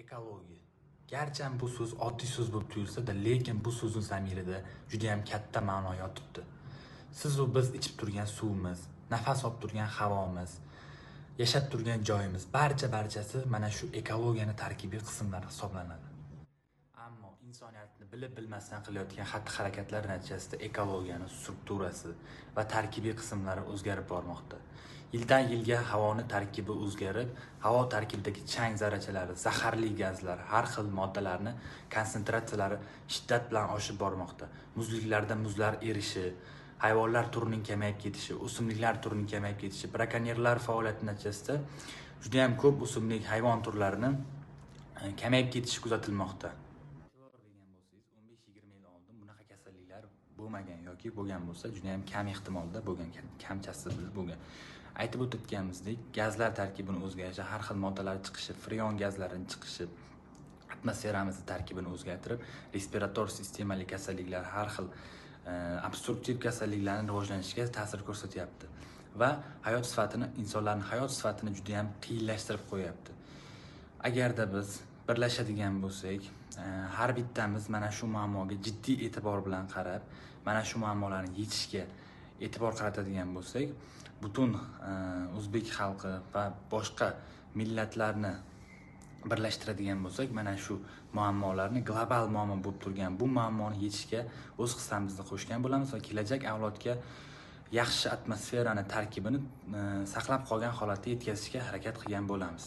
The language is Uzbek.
Ekologiya. Garchi bu so'z oddiy so'z bo'lib tuyulsa-da, lekin bu so'zning zamirida juda ham katta ma'no yotibdi. Siz va biz ichib turgan suvimiz, nafas olib turgan havomiz, yashab turgan joyimiz, barchasi mana shu ekologiyaning tarkibiy qismlari hisoblanadi. Ammo insoniyatni bilib-bilmasdan qilayotgan xatti-harakatlar natijasida ekologiyaning strukturasi va tarkibiy qismlari o'zgarib bormoqda. Yildan yilga havoning tarkibi o'zgarib, havo tarkibidagi chang zarrachalari, zaharli gazlar, har xil moddalarning konsentratsiyalari shiddat bilan oshib bormoqda. Muzliklarda muzlar erishi, hayvonlar turining kamayib ketishi, o'simliklar turining kamayib ketishi, brakonyerlar faoliyati natijasida juda ham ko'p o'simlik hayvon turlarining kamayib ketishi kuzatilmoqda. 15-20 yil oldin bunaqa kasalliklar bo'lmagan yoki bo'lgan bo'lsa, juda ham kam ehtimolda bo'lgan, kamchasi bo'lgan. Aytib o'tganimizdek, gazlar tarkibini o'zgarishi, har xil moddalar chiqishi, freon gazlarining chiqishi atmosferamizni tarkibini o'zgartirib, respirator sistemali kasalliklar, har xil obstruktiv kasalliklarning rivojlanishiga ta'sir ko'rsatyapti va hayot sifatini, insonlarning hayot sifatini juda ham qiyinlashtirib qo'yapti. Agarda biz birlashadigan bo'lsak, har bittamiz mana shu muammoga jiddiy e'tibor bilan qarab, mana shu muammolarni yechishga e'tibor qaratadigan bo'lsak, butun o'zbek xalqi va boshqa millatlarni birlashtiradigan bo'lsak, mana shu muammolarni global muammo bo'lib turgan bu muammoni yechishga o'z hissamizni qo'shgan bo'lamiz va kelajak avlodga yaxshi atmosferani tarkibini saqlab qolgan holatda yetkazishga harakat qilgan bo'lamiz.